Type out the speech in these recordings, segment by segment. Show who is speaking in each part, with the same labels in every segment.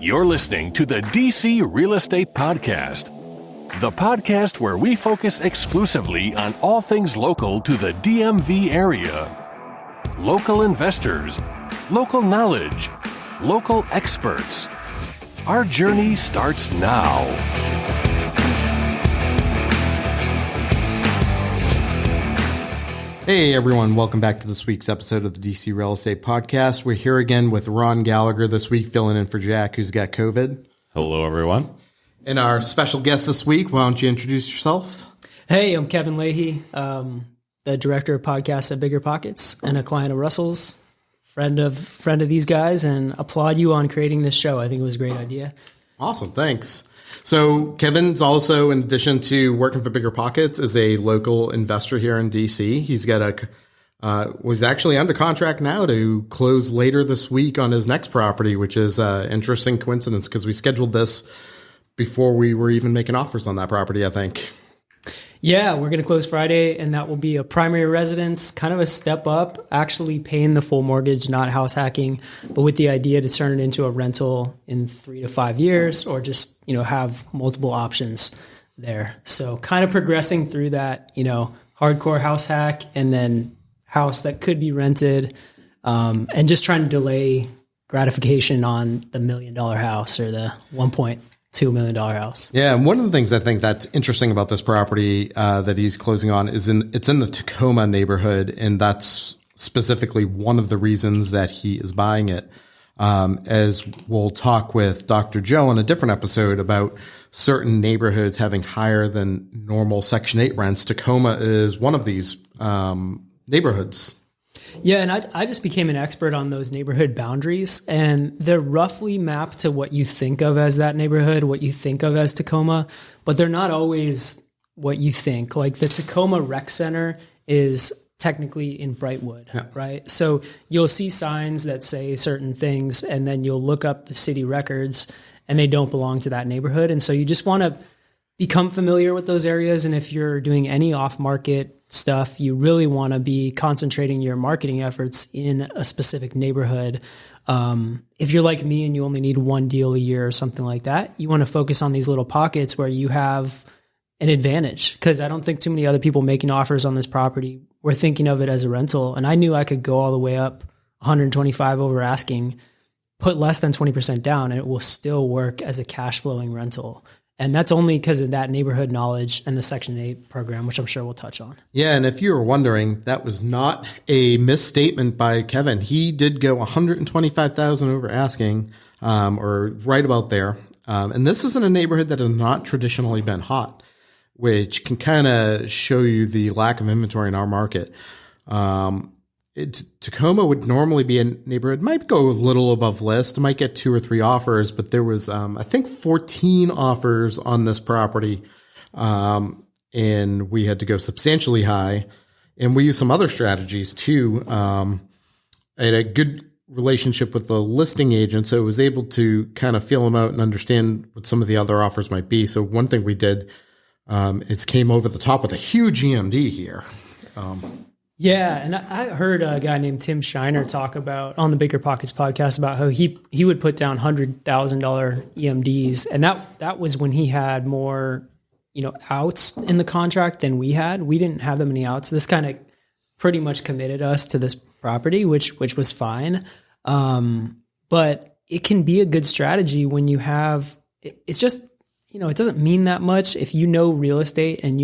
Speaker 1: You're listening to the DC Real Estate Podcast, the podcast where we focus exclusively on all things local to the DMV area. Local investors, local knowledge, local experts. Our journey starts now.
Speaker 2: Hey everyone, welcome back to this week's episode of the DC Real Estate Podcast. We're here again with Ron Gallagher this week, filling in for Jack, who's got COVID.
Speaker 3: Hello, everyone.
Speaker 2: And our special guest this week, why don't you introduce yourself?
Speaker 4: Hey, I'm Kevin Leahy, the director of podcasts at Bigger Pockets and a client of Russell's, friend of these guys, and applaud you on creating this show. I think it was a great idea.
Speaker 2: Awesome, thanks. So Kevin's also, in addition to working for Bigger Pockets, is a local investor here in DC. He's got was actually under contract now to close later this week on his next property, which is an interesting coincidence because we scheduled this before we were even making offers on that property, I think.
Speaker 4: Yeah, we're going to close Friday, and that will be a primary residence, kind of a step up, actually paying the full mortgage, not house hacking, but with the idea to turn it into a rental in 3 to 5 years, or just, have multiple options there. So kind of progressing through that, hardcore house hack and then house that could be rented, and just trying to delay gratification on the $1 million house or the $1.2 million house.
Speaker 2: Yeah, and one of the things I think that's interesting about this property that he's closing on is it's in the Takoma neighborhood, and that's specifically one of the reasons that he is buying it. As we'll talk with Dr. Joe in a different episode about certain neighborhoods having higher than normal Section 8 rents, Takoma is one of these neighborhoods.
Speaker 4: Yeah, and I just became an expert on those neighborhood boundaries, and they're roughly mapped to what you think of as that neighborhood, what you think of as Takoma, but they're not always what you think. Like the Takoma Rec Center is technically in Brightwood, right? So you'll see signs that say certain things, and then you'll look up the city records, and they don't belong to that neighborhood. And so you just want to become familiar with those areas. And if you're doing any off-market stuff, you really want to be concentrating your marketing efforts in a specific neighborhood. If you're like me and you only need one deal a year or something like that, you want to focus on these little pockets where you have an advantage, because I don't think too many other people making offers on this property were thinking of it as a rental. And I knew I could go all the way up 125 over asking, put less than 20% down, and it will still work as a cash flowing rental. And that's only because of that neighborhood knowledge and the Section 8 program, which I'm sure we'll touch on.
Speaker 2: Yeah, and if you were wondering, that was not a misstatement by Kevin. He did go $125,000 over asking, or right about there. And this is in a neighborhood that has not traditionally been hot, which can kind of show you the lack of inventory in our market. Takoma would normally be a neighborhood, might go a little above list, might get 2 or 3 offers, but there was, I think 14 offers on this property. And we had to go substantially high, and we used some other strategies too. I had a good relationship with the listing agent, so I was able to kind of feel them out and understand what some of the other offers might be. So one thing we did, is came over the top with a huge EMD here.
Speaker 4: Yeah, and I heard a guy named Tim Shiner talk about on the Bigger Pockets podcast about how he would put down $100,000 EMDs, and that was when he had more outs in the contract than we had. We didn't have that many outs. This kind of pretty much committed us to this property, which was fine. But it can be a good strategy when you have. It's just it doesn't mean that much if you know real estate and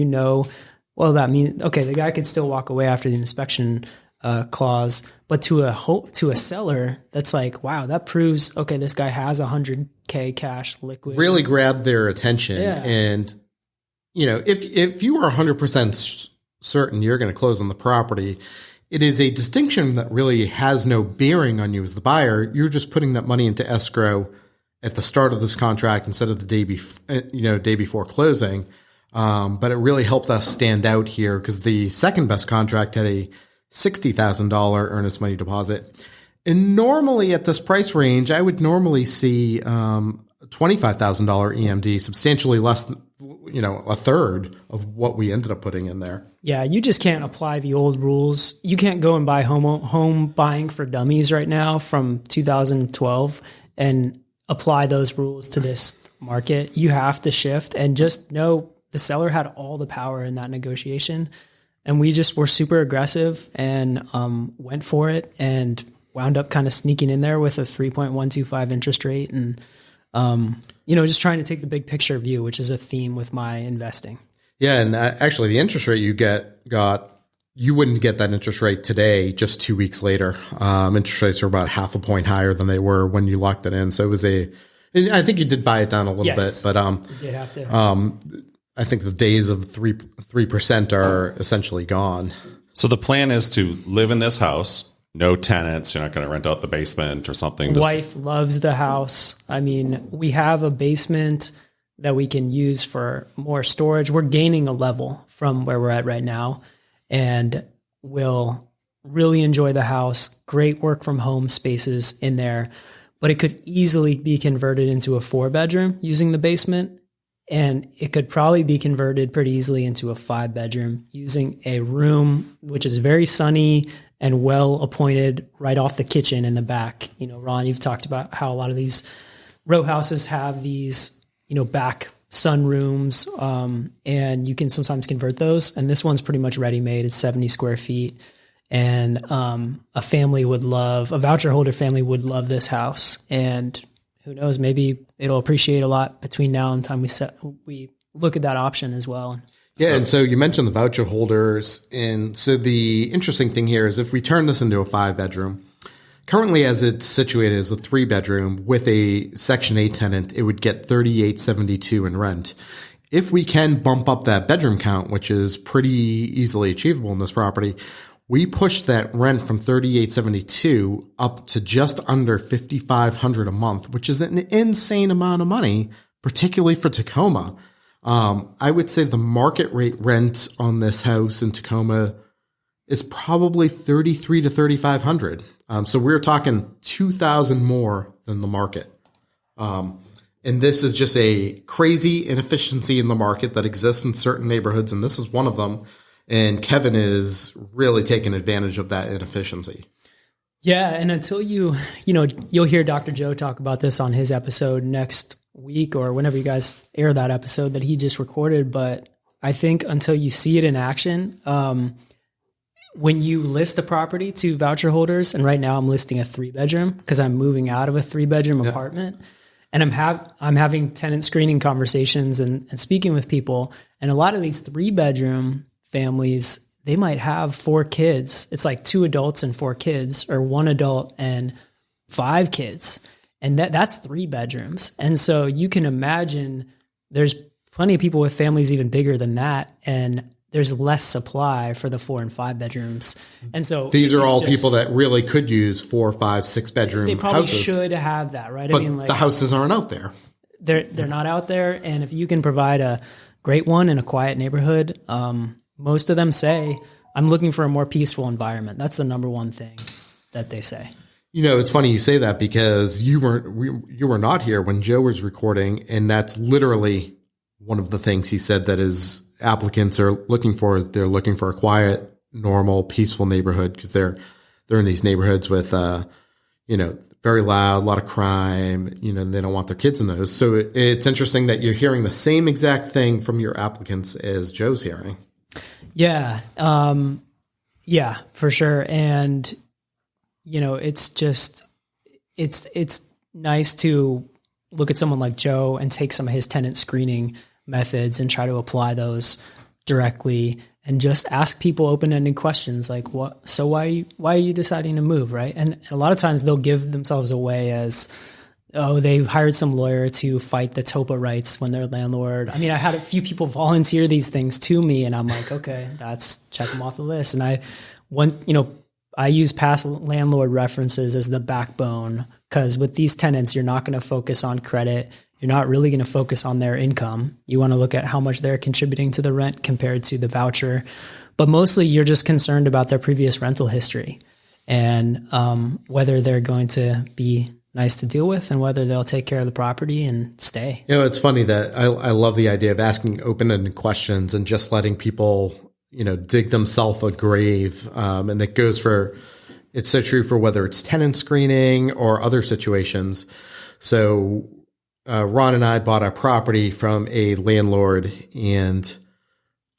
Speaker 4: well, that means, okay, the guy could still walk away after the inspection clause, but to a seller, that's like, wow, that proves, okay, this guy has $100K cash liquid.
Speaker 2: Really grabbed their attention. Yeah. And, if you are 100% certain you're going to close on the property, it is a distinction that really has no bearing on you as the buyer. You're just putting that money into escrow at the start of this contract instead of the day before closing. But it really helped us stand out here because the second best contract had a $60,000 earnest money deposit. And normally at this price range, I would normally see $25,000 EMD, substantially less than, a third of what we ended up putting in there.
Speaker 4: Yeah, you just can't apply the old rules. You can't go and buy home buying for dummies right now from 2012 and apply those rules to this market. You have to shift, and just know the seller had all the power in that negotiation. And we just were super aggressive and went for it, and wound up kind of sneaking in there with a 3.125 interest rate, and just trying to take the big picture view, which is a theme with my investing.
Speaker 2: Yeah, and actually, the interest rate you wouldn't get that interest rate today, just 2 weeks later. Interest rates are about half a point higher than they were when you locked it in. So it was I think you did buy it down a little bit, but
Speaker 4: you did have to.
Speaker 2: I think the days of 3% are essentially gone.
Speaker 3: So the plan is to live in this house, no tenants. You're not going to rent out the basement or something.
Speaker 4: Wife loves the house. I mean, we have a basement that we can use for more storage. We're gaining a level from where we're at right now, and we'll really enjoy the house. Great work from home spaces in there, but it could easily be converted into a 4-bedroom using the basement. And it could probably be converted pretty easily into a 5-bedroom using a room, which is very sunny and well appointed right off the kitchen in the back. Ron, you've talked about how a lot of these row houses have these, back sunrooms, and you can sometimes convert those. And this one's pretty much ready made. It's 70 square feet. And a voucher holder family would love this house. And who knows, maybe it'll appreciate a lot between now and the time we look at that option as well.
Speaker 2: Yeah, and so you mentioned the voucher holders. And so the interesting thing here is if we turn this into a 5-bedroom, currently as it's situated as a 3-bedroom with a Section 8 tenant, it would get $38.72 in rent. If we can bump up that bedroom count, which is pretty easily achievable in this property, we push that rent from $38.72 up to just under $5,500 a month, which is an insane amount of money, particularly for Takoma. I would say the market rate rent on this house in Takoma is probably $3,300 to $3,500. So we're talking $2,000 more than the market. And this is just a crazy inefficiency in the market that exists in certain neighborhoods, and this is one of them. And Kevin is really taking advantage of that inefficiency.
Speaker 4: Yeah, and until you'll hear Dr. Joe talk about this on his episode next week or whenever you guys air that episode that he just recorded. But I think until you see it in action, when you list a property to voucher holders, and right now I'm listing a 3-bedroom because I'm moving out of a 3-bedroom apartment, and I'm having tenant screening conversations and speaking with people, and a lot of these 3-bedroom families, they might have 4 kids. It's like 2 adults and 4 kids, or 1 adult and 5 kids. And that's 3 bedrooms. And so you can imagine there's plenty of people with families even bigger than that. And there's less supply for the 4 and 5 bedrooms. And so
Speaker 2: these are all people that really could use 4, 5, 6 bedroom houses.
Speaker 4: They probably should have that, right?
Speaker 2: But the houses aren't out there.
Speaker 4: They're not out there. And if you can provide a great one in a quiet neighborhood, most of them say, I'm looking for a more peaceful environment. That's the number one thing that they say.
Speaker 2: It's funny you say that because you were not here when Joe was recording, and that's literally one of the things he said that his applicants are looking for. They're looking for a quiet, normal, peaceful neighborhood because they're in these neighborhoods with, very loud, a lot of crime. They don't want their kids in those. So it's interesting that you're hearing the same exact thing from your applicants as Joe's hearing.
Speaker 4: Yeah. Yeah, for sure. And, it's just, it's nice to look at someone like Joe and take some of his tenant screening methods and try to apply those directly and just ask people open-ended questions like, why are you deciding to move? Right. And a lot of times they'll give themselves away as, they hired some lawyer to fight the TOPA rights when they're landlord. I mean, I had a few people volunteer these things to me, and I'm like, okay, check them off the list. And I use past landlord references as the backbone because with these tenants, you're not going to focus on credit. You're not really going to focus on their income. You want to look at how much they're contributing to the rent compared to the voucher. But mostly you're just concerned about their previous rental history and whether they're going to be nice to deal with and whether they'll take care of the property and stay.
Speaker 2: It's funny that I love the idea of asking open-ended questions and just letting people, dig themselves a grave. And it's so true for whether it's tenant screening or other situations. So Ron and I bought our property from a landlord, and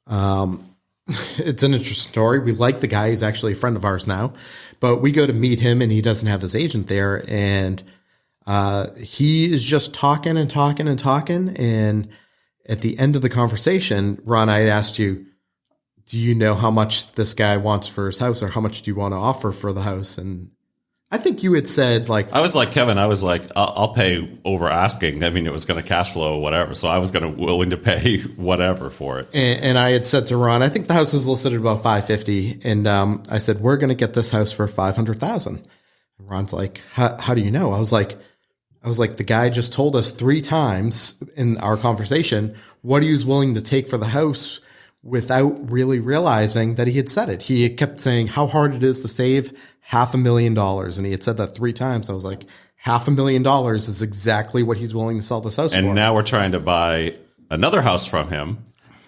Speaker 2: it's an interesting story. We like the guy. He's actually a friend of ours now, but we go to meet him, and he doesn't have his agent there, and he is just talking and talking and talking. And at the end of the conversation, Ron, I had asked you, do you know how much this guy wants for his house, or how much do you want to offer for the house? And I think you had said, like,
Speaker 3: I was like, Kevin, I'll pay over asking. I mean, it was going to cash flow or whatever. So I was willing to pay whatever for it.
Speaker 2: And I had said to Ron, I think the house was listed at about $550,000. And I said, we're going to get this house for $500,000. Ron's like, how do you know? I was like, the guy just told us 3 times in our conversation what he was willing to take for the house, without really realizing that he had said it. He had kept saying how hard it is to save $500,000. And he had said that 3 times. I was like, $500,000 is exactly what he's willing to sell this house for.
Speaker 3: And now we're trying to buy another house from him,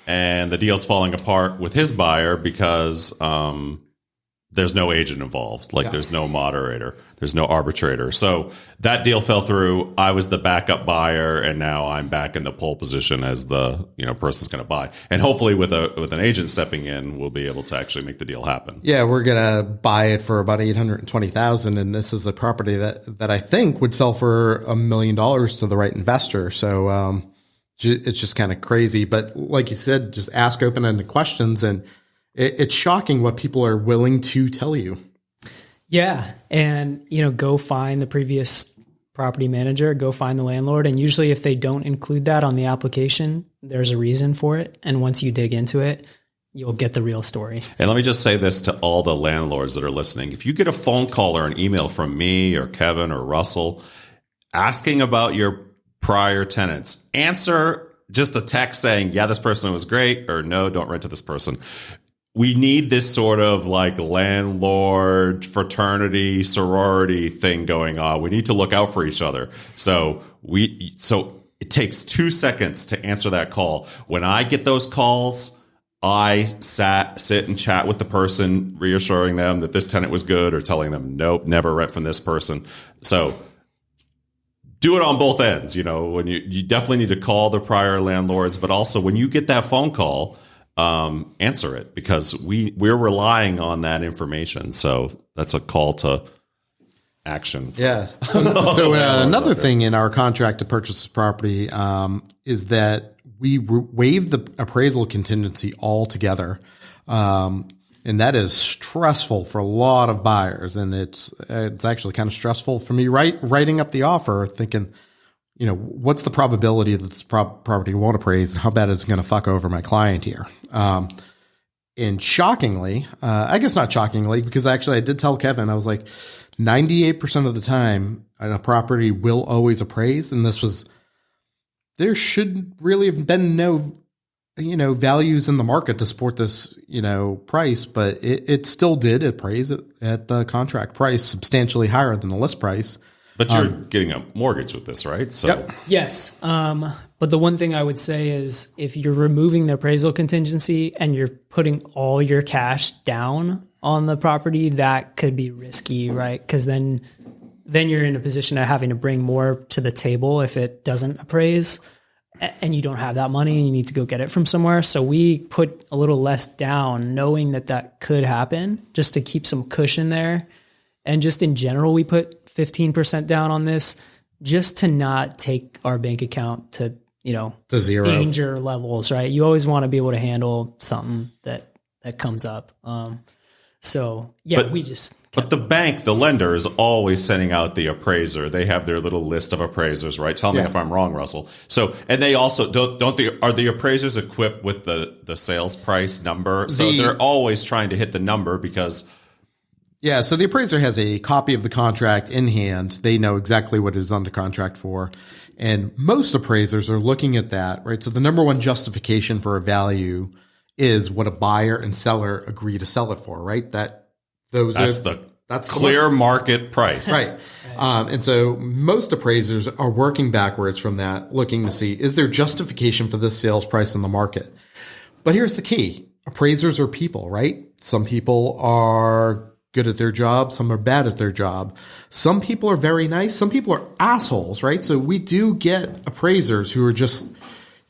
Speaker 3: and the deal's falling apart with his buyer because there's no agent involved. Like, there's no moderator. There's no arbitrator. So that deal fell through. I was the backup buyer, and now I'm back in the pole position as the person's going to buy. And hopefully with an agent stepping in, we'll be able to actually make the deal happen. Yeah,
Speaker 2: we're going to buy it for about $820,000, and this is the property that I think would sell for $1 million to the right investor. So it's just kind of crazy. But like you said, just ask open-ended questions, and it's shocking what people are willing to tell you.
Speaker 4: Yeah. And, go find the previous property manager, go find the landlord. And usually if they don't include that on the application, there's a reason for it. And once you dig into it, you'll get the real story.
Speaker 3: And let me just say this to all the landlords that are listening. If you get a phone call or an email from me or Kevin or Russell asking about your prior tenants, answer just a text saying, yeah, this person was great, or no, don't rent to this person. We need this sort of like landlord fraternity sorority thing going on. We need to look out for each other. So it takes 2 seconds to answer that call. When I get those calls, I sit and chat with the person, reassuring them that this tenant was good, or telling them, nope, never rent from this person. So do it on both ends. When you definitely need to call the prior landlords, but also when you get that phone call, answer it, because we're relying on that information. So that's a call to action.
Speaker 2: Yeah. So another thing in our contract to purchase this property is that we waive the appraisal contingency altogether. And that is stressful for a lot of buyers. And it's actually kind of stressful for me writing up the offer, thinking, what's the probability that this property won't appraise, and how bad is it going to fuck over my client here? And shockingly, I guess not shockingly, because actually I did tell Kevin, I was like, 98% of the time a property will always appraise. And there should really have been no, values in the market to support this, price, but it still did appraise it at the contract price, substantially higher than the list price.
Speaker 3: But you're getting a mortgage with this, right? So
Speaker 2: yep.
Speaker 4: Yes. But the one thing I would say is, if you're removing the appraisal contingency and you're putting all your cash down on the property, that could be risky, right? Because then you're in a position of having to bring more to the table if it doesn't appraise, and you don't have that money and you need to go get it from somewhere. So we put a little less down, knowing that could happen, just to keep some cushion there. And just in general, we put 15% down on this, just to not take our bank account to
Speaker 2: zero
Speaker 4: danger levels, right? You always want to be able to handle something that comes up. But
Speaker 3: the bank, the lender, is always sending out the appraiser. They have their little list of appraisers, right? Tell me if I'm wrong, Russell. So, and they also are the appraisers equipped with the sales price number? So they're always trying to hit the number, because
Speaker 2: yeah, so the appraiser has a copy of the contract in hand. They know exactly what it is under contract for. And most appraisers are looking at that, right? So the number one justification for a value is what a buyer and seller agree to sell it for, right? That's the clear market price. Right. And so most appraisers are working backwards from that, looking to see, is there justification for this sales price in the market? But here's the key. Appraisers are people, right? Some people are good at their job. Some are bad at their job. Some people are very nice. Some people are assholes, right? So we do get appraisers who are just,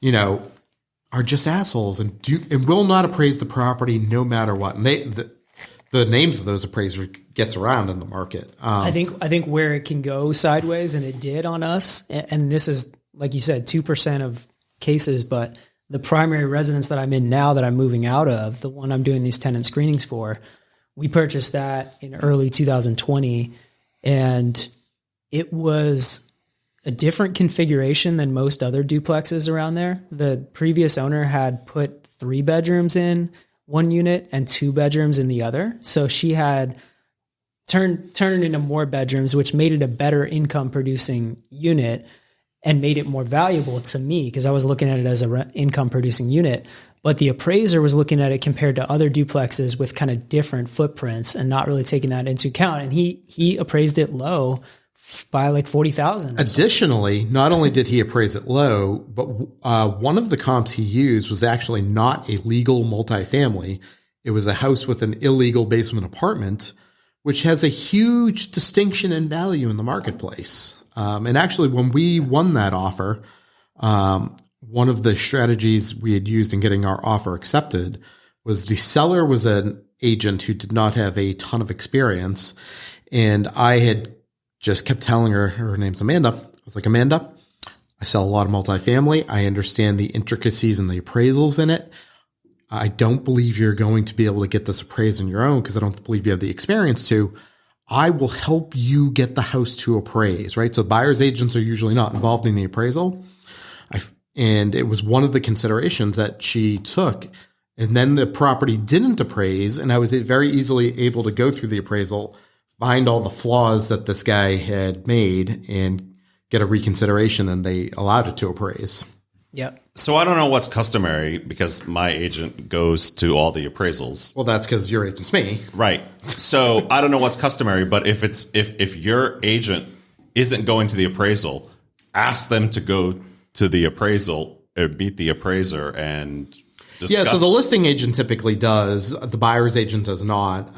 Speaker 2: are just assholes and will not appraise the property no matter what. And the names of those appraisers gets around in the market.
Speaker 4: I think where it can go sideways, and it did on us, and this is, like you said, 2% of cases, but the primary residence that I'm in now that I'm moving out of, the one I'm doing these tenant screenings for, we purchased that in early 2020, and it was a different configuration than most other duplexes around there. The previous owner had put 3 bedrooms in one unit and 2 bedrooms in the other. So she had turned it into more bedrooms, which made it a better income producing unit and made it more valuable to me because I was looking at it as a income producing unit. But the appraiser was looking at it compared to other duplexes with kind of different footprints and not really taking that into account. And he appraised it low by like $40,000.
Speaker 2: Additionally, not only did he appraise it low, but one of the comps he used was actually not a legal multifamily. It was a house with an illegal basement apartment, which has a huge distinction in value in the marketplace. And actually, when we won that offer, one of the strategies we had used in getting our offer accepted was the seller was an agent who did not have a ton of experience. And I had just kept telling her name's Amanda. I was like, Amanda, I sell a lot of multifamily. I understand the intricacies and the appraisals in it. I don't believe you're going to be able to get this appraised on your own because I don't believe you have the experience to. I will help you get the house to appraise, right? So buyer's agents are usually not involved in the appraisal. And it was one of the considerations that she took. And then the property didn't appraise, and I was very easily able to go through the appraisal, find all the flaws that this guy had made, and get a reconsideration, and they allowed it to appraise.
Speaker 4: Yep.
Speaker 3: So I don't know what's customary because my agent goes to all the appraisals.
Speaker 2: Well, that's because your agent's me.
Speaker 3: Right. So I don't know what's customary, but if your agent isn't going to the appraisal, ask them to go to the appraisal or meet the appraiser and discuss.
Speaker 2: Yeah, so the listing agent typically does. The buyer's agent does not.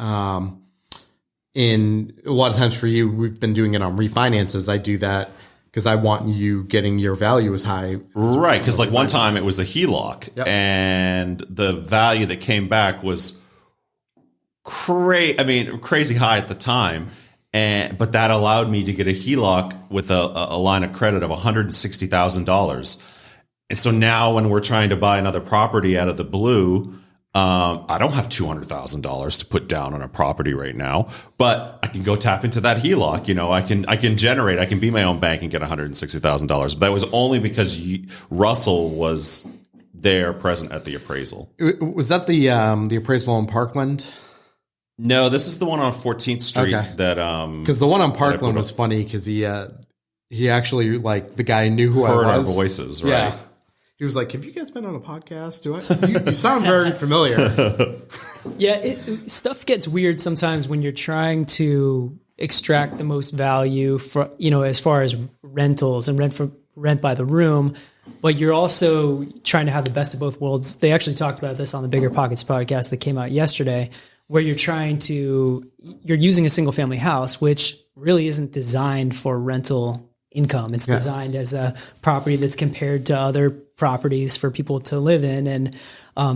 Speaker 2: And a lot of times for you, we've been doing it on refinances. I do that because I want you getting your value as high.
Speaker 3: Right, because like one time it was a HELOC,
Speaker 2: yep.
Speaker 3: And the value that came back was crazy high at the time. But that allowed me to get a HELOC with a line of credit of $160,000. And so now when we're trying to buy another property out of the blue, I don't have $200,000 to put down on a property right now, but I can go tap into that HELOC. I can be my own bank and get $160,000. But that was only because Russell was there present at the appraisal.
Speaker 2: Was that the appraisal in Parkland?
Speaker 3: No, this is the one on 14th Street.
Speaker 2: Okay.
Speaker 3: That
Speaker 2: because the one on Parkland was funny because he actually, like, the guy knew who I was.
Speaker 3: Heard our voices, right?
Speaker 2: Yeah. He was like, "Have you guys been on a podcast? You sound very familiar."
Speaker 4: Yeah, stuff gets weird sometimes when you're trying to extract the most value for, as far as rentals and rent by the room, but you're also trying to have the best of both worlds. They actually talked about this on the Bigger Pockets podcast that came out yesterday, where you're using a single family house, which really isn't designed for rental income. It's designed as a property that's compared to other properties for people to live in. And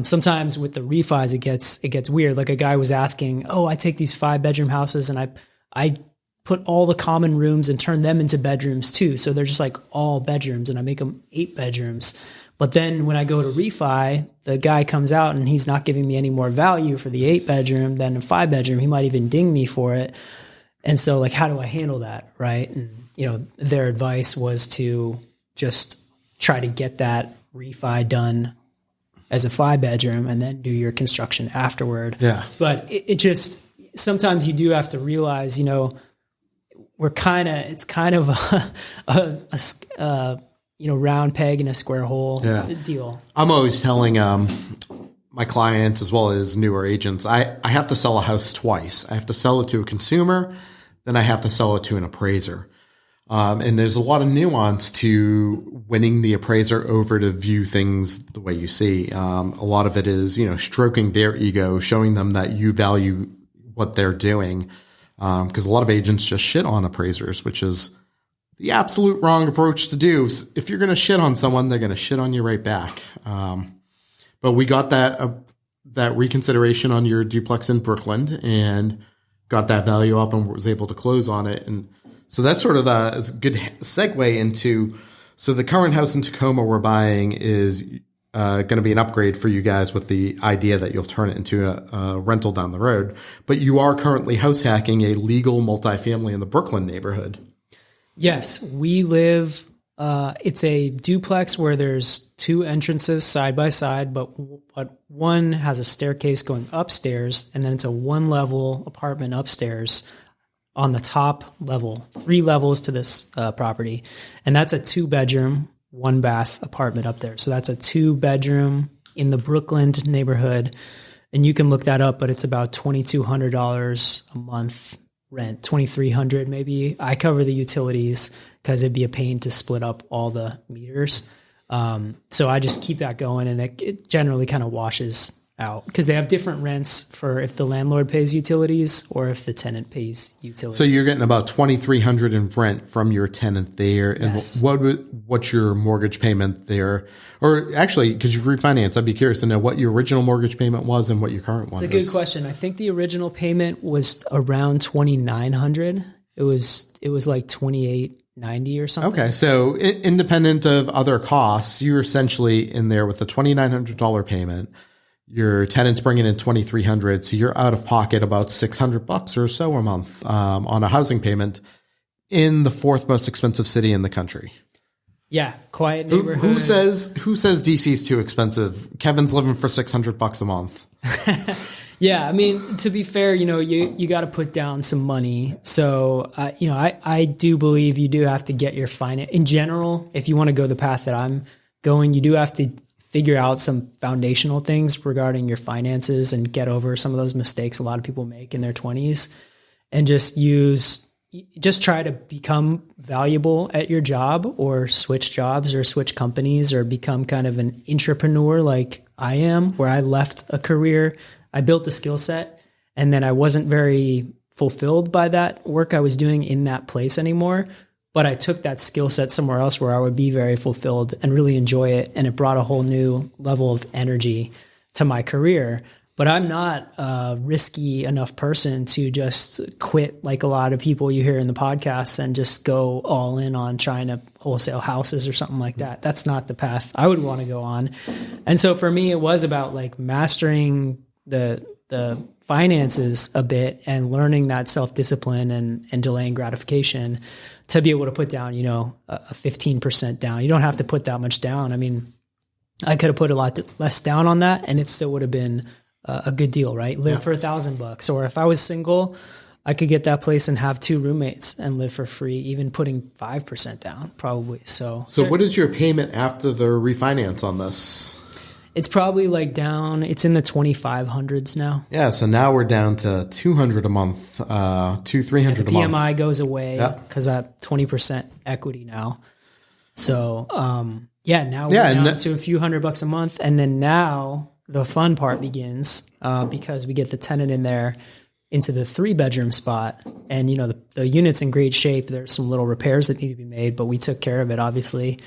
Speaker 4: sometimes with the refis, it gets weird. Like a guy was asking, I take these 5-bedroom houses and I put all the common rooms and turn them into bedrooms too. So they're just like all bedrooms and I make them 8 bedrooms. But then when I go to refi, the guy comes out and he's not giving me any more value for the 8-bedroom than a 5-bedroom. He might even ding me for it. And so, like, how do I handle that? Right. And, their advice was to just try to get that refi done as a 5-bedroom and then do your construction afterward.
Speaker 2: Yeah.
Speaker 4: But it just, sometimes you do have to realize, it's kind of a round peg in a square hole deal.
Speaker 2: I'm always telling my clients as well as newer agents, I have to sell a house twice. I have to sell it to a consumer, then I have to sell it to an appraiser. And there's a lot of nuance to winning the appraiser over to view things the way you see. A lot of it is, stroking their ego, showing them that you value what they're doing. Because a lot of agents just shit on appraisers, which is the absolute wrong approach to do. If you're going to shit on someone, they're going to shit on you right back. But we got that reconsideration on your duplex in Brookland and got that value up and was able to close on it. And so that's sort of a good segue into, so the current house in Takoma we're buying is going to be an upgrade for you guys with the idea that you'll turn it into a rental down the road. But you are currently house hacking a legal multifamily in the Brookland neighborhood.
Speaker 4: Yes, we live, it's a duplex where there's two entrances side by side, but one has a staircase going upstairs, and then it's a one-level apartment upstairs on the top level, 3 levels to this property. And that's a 2-bedroom, 1-bath apartment up there. So that's a 2-bedroom in the Brookland neighborhood. And you can look that up, but it's about $2,200 a month rent, $2,300 maybe. I cover the utilities because it'd be a pain to split up all the meters. So I just keep that going, and it generally kind of washes out because they have different rents for if the landlord pays utilities or if the tenant pays utilities.
Speaker 2: So you're getting about $2,300 in rent from your tenant there. And
Speaker 4: Yes.
Speaker 2: what's your mortgage payment there? Or actually, because you've refinanced, I'd be curious to know what your original mortgage payment was and what your current one is.
Speaker 4: It's a good question. I think the original payment was around $2,900. It was like $2,890 or something.
Speaker 2: Okay, so independent of other costs, you're essentially in there with a $2,900 payment. Your tenant's bringing in $2,300, so you're out of pocket about $600 or so a month on a housing payment in the 4th most expensive city in the country.
Speaker 4: Yeah, quiet neighborhood.
Speaker 2: Who says DC's too expensive? Kevin's living for $600 a month.
Speaker 4: Yeah, I mean, to be fair, you got to put down some money. So, I do believe you do have to get your finance. In general, if you want to go the path that I'm going, you do have to figure out some foundational things regarding your finances and get over some of those mistakes a lot of people make in their 20s, and just try to become valuable at your job, or switch jobs or switch companies, or become kind of an entrepreneur like I am, where I left a career. I built a skill set, and then I wasn't very fulfilled by that work I was doing in that place anymore. But I took that skill set somewhere else where I would be very fulfilled and really enjoy it. And it brought a whole new level of energy to my career. But I'm not a risky enough person to just quit like a lot of people you hear in the podcasts and just go all in on trying to wholesale houses or something like that. That's not the path I would want to go on. And so for me, it was about like mastering the finances a bit and learning that self-discipline and delaying gratification to be able to put down, a 15% down. You don't have to put that much down. I mean, I could have put a lot less down on that and it still would have been a good deal, right? Live for $1,000. Or if I was single, I could get that place and have 2 roommates and live for free, even putting 5% down probably. So
Speaker 2: what is your payment after the refinance on this?
Speaker 4: It's probably like down, it's in the 2,500s now.
Speaker 2: Yeah, so now we're down to $200 a month, $300 a month.
Speaker 4: PMI goes away because I have 20% equity now. So, now we're down to a few $100 a month. And then now the fun part begins because we get the tenant in there into the 3-bedroom spot. And, the unit's in great shape. There's some little repairs that need to be made, but we took care of it, obviously.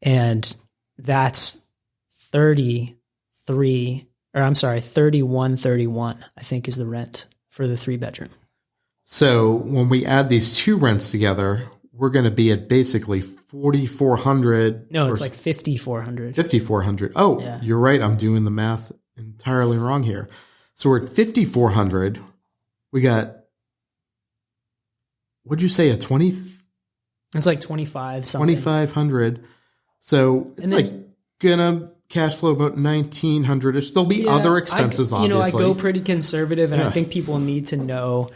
Speaker 4: And that's 3131, I think, is the rent for the 3-bedroom.
Speaker 2: So when we add these 2 rents together, we're going to be at basically $4,400.
Speaker 4: No, it's like $5,400.
Speaker 2: $5,400. Oh, yeah. You're right. I'm doing the math entirely wrong here. So we're at $5,400. We got, what'd you say, a 20?
Speaker 4: It's like 25 something.
Speaker 2: 2,500. So it's gonna cash flow about 1,900-ish. There'll be other expenses, obviously.
Speaker 4: I go pretty conservative, and I think people need to know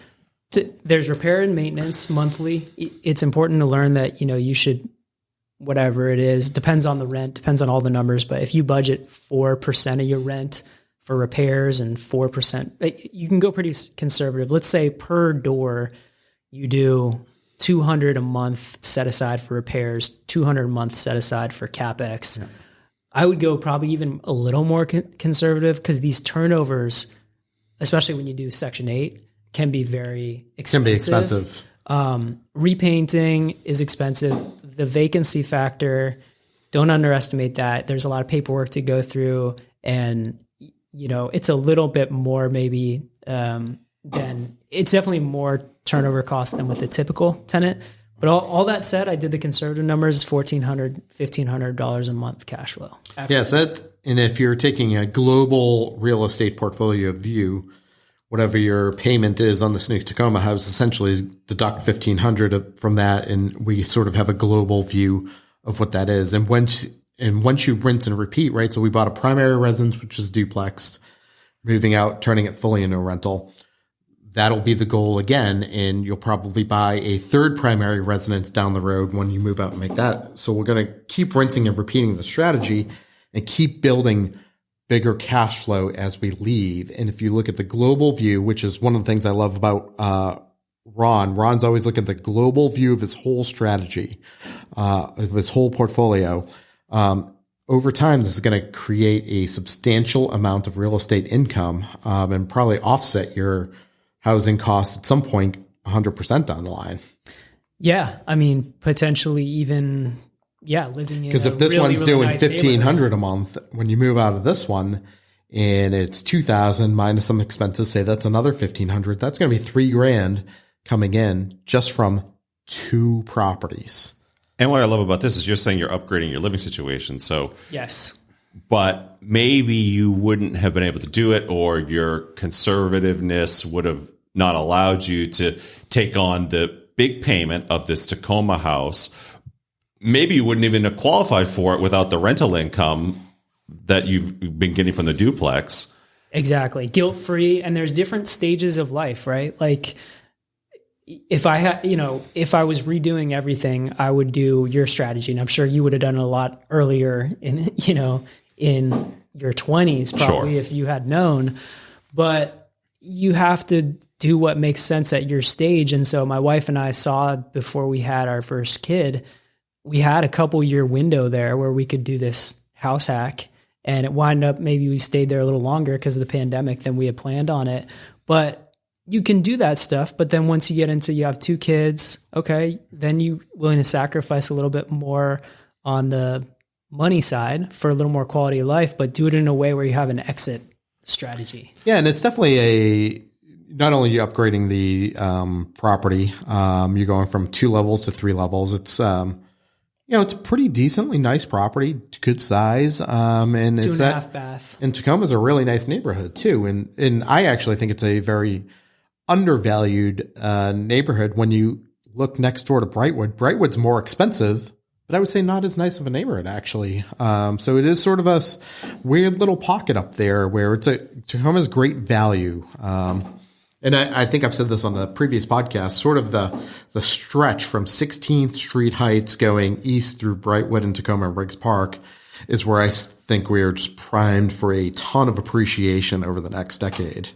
Speaker 4: there's repair and maintenance monthly. It's important to learn that, you should, whatever it is, depends on the rent, depends on all the numbers, but if you budget 4% of your rent for repairs and 4%, you can go pretty conservative. Let's say per door, you do $200 a month set aside for repairs, $200 a month set aside for CapEx. Yeah. I would go probably even a little more conservative because these turnovers, especially when you do Section 8, can be very expensive.
Speaker 2: Can be expensive.
Speaker 4: Repainting is expensive. The vacancy factor, don't underestimate that. There's a lot of paperwork to go through, and it's a little bit more maybe than it's definitely more turnover cost than with a typical tenant. But all that said, I did the conservative numbers, $1,400, $1,500 a month cash flow.
Speaker 2: Yes, and if you're taking a global real estate portfolio view, whatever your payment is on this new Tacoma house, essentially is deduct $1,500 from that, and we sort of have a global view of what that is. And once you rinse and repeat, right? So we bought a primary residence, which is duplexed, moving out, turning it fully into a rental. That'll be the goal again, and you'll probably buy a third primary residence down the road when you move out and make that. So we're going to keep rinsing and repeating the strategy and keep building bigger cash flow as we leave. And if you look at the global view, which is one of the things I love about Ron's always look at the global view of his whole strategy, of his whole portfolio. Over time, this is going to create a substantial amount of real estate income and probably offset your housing costs at some point 100% down the line.
Speaker 4: Yeah. I mean, potentially even, living in
Speaker 2: because if this one's doing $1,500 a month, when you move out of this one and it's $2,000 minus some expenses, say that's another $1,500, that's going to be $3,000 coming in just from 2 properties.
Speaker 3: And what I love about this is you're saying you're upgrading your living situation. So
Speaker 4: yes,
Speaker 3: but maybe you wouldn't have been able to do it, or your conservativeness would have not allowed you to take on the big payment of this Tacoma house. Maybe you wouldn't even have qualified for it without the rental income that you've been getting from the duplex.
Speaker 4: Exactly. Guilt-free. And there's different stages of life, right? Like if I had, if I was redoing everything, I would do your strategy. And I'm sure you would have done it a lot earlier in your 20s, probably,
Speaker 3: sure,
Speaker 4: if you had known. But you have to do what makes sense at your stage. And so my wife and I saw before we had our first kid, we had a couple-year window there where we could do this house hack, and it wound up maybe we stayed there a little longer because of the pandemic than we had planned on it. But you can do that stuff. But then once you get into, you have 2 kids, okay, then you willing to sacrifice a little bit more on the money side for a little more quality of life, but do it in a way where you have an exit strategy.
Speaker 2: Yeah. And it's definitely not only you upgrading the property, you're going from 2 levels to 3 levels. It's, it's a pretty decently nice property, good size. And
Speaker 4: 2.5 bath.
Speaker 2: And Tacoma's a really nice neighborhood too. And I actually think it's a very undervalued neighborhood when you look next door to Brightwood. Brightwood's more expensive, but I would say not as nice of a neighborhood actually. So it is sort of a weird little pocket up there where Tacoma's great value. And I think I've said this on the previous podcast, sort of the stretch from 16th Street Heights going east through Brightwood and Tacoma and Riggs Park is where I think we are just primed for a ton of appreciation over the next decade.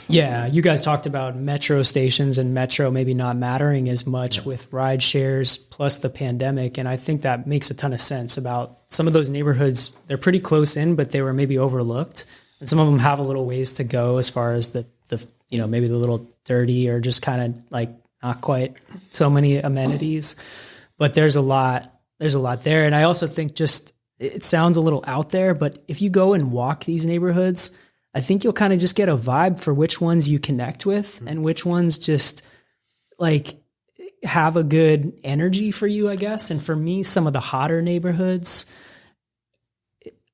Speaker 4: Yeah, you guys talked about metro stations and metro maybe not mattering as much with ride shares plus the pandemic. And I think that makes a ton of sense about some of those neighborhoods. They're pretty close in, but they were maybe overlooked. And some of them have a little ways to go as far as the maybe the little dirty or just kind of like not quite so many amenities. But there's a lot there. And I also think it sounds a little out there, but if you go and walk these neighborhoods, I think you'll kind of just get a vibe for which ones you connect with and which ones just like have a good energy for you, I guess. And for me, some of the hotter neighborhoods,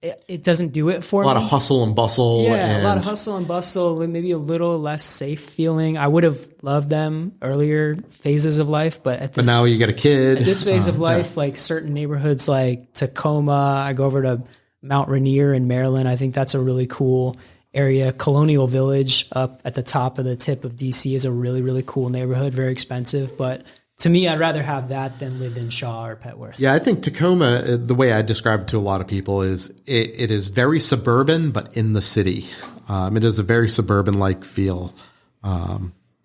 Speaker 4: it doesn't do it for me.
Speaker 2: A lot of hustle and bustle.
Speaker 4: Yeah, a lot of hustle and bustle, maybe a little less safe feeling. I would have loved them earlier phases of life, but
Speaker 2: now you get a kid.
Speaker 4: At this phase of life, like certain neighborhoods like Tacoma, I go over to Mount Rainier in Maryland. I think that's a really cool area. Colonial Village up at the top of the tip of DC is a really, really cool neighborhood, very expensive, but to me, I'd rather have that than live in Shaw or Petworth.
Speaker 2: Yeah, I think Tacoma, the way I describe it to a lot of people is it is very suburban, but in the city. It is a very suburban-like feel.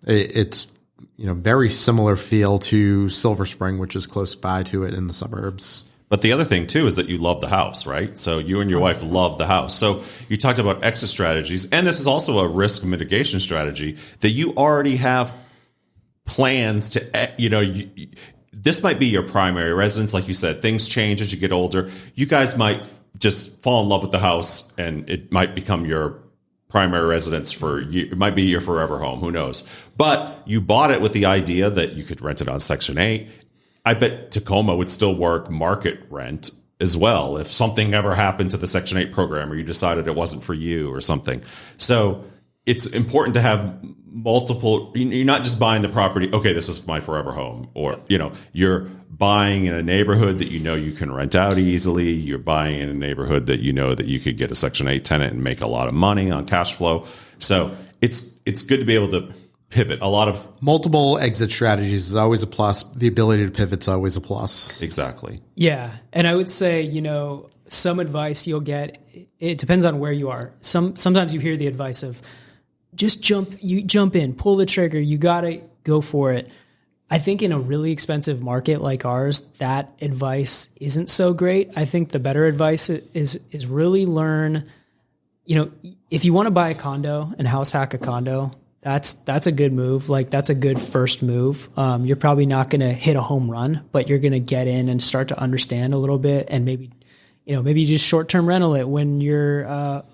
Speaker 2: It's very similar feel to Silver Spring, which is close by to it in the suburbs.
Speaker 3: But the other thing too is that you love the house, right? So you and your wife love the house. So you talked about exit strategies, and this is also a risk mitigation strategy that you already have plans to, this might be your primary residence. Like you said, things change as you get older. You guys might just fall in love with the house and it might become your primary residence for you. It might be your forever home. Who knows? But you bought it with the idea that you could rent it on Section 8. I bet Takoma would still work market rent as well if something ever happened to the Section 8 program or you decided it wasn't for you or something. So it's important to have multiple. You're not just buying the property. Okay, this is my forever home, or you're buying in a neighborhood that you can rent out easily. You're buying in a neighborhood that that you could get a Section 8 tenant and make a lot of money on cash flow. So it's good to be able to pivot. A lot of
Speaker 2: multiple exit strategies is always a plus. The ability to pivot is always a plus.
Speaker 3: Exactly.
Speaker 4: Yeah. And I would say, some advice you'll get, it depends on where you are. Sometimes you hear the advice of just jump in, pull the trigger. You got to go for it. I think in a really expensive market like ours, that advice isn't so great. I think the better advice is really learn, if you want to buy a condo and house hack a condo, that's a good move. Like that's a good first move. You're probably not going to hit a home run, but you're going to get in and start to understand a little bit, and maybe you just short-term rental it when you're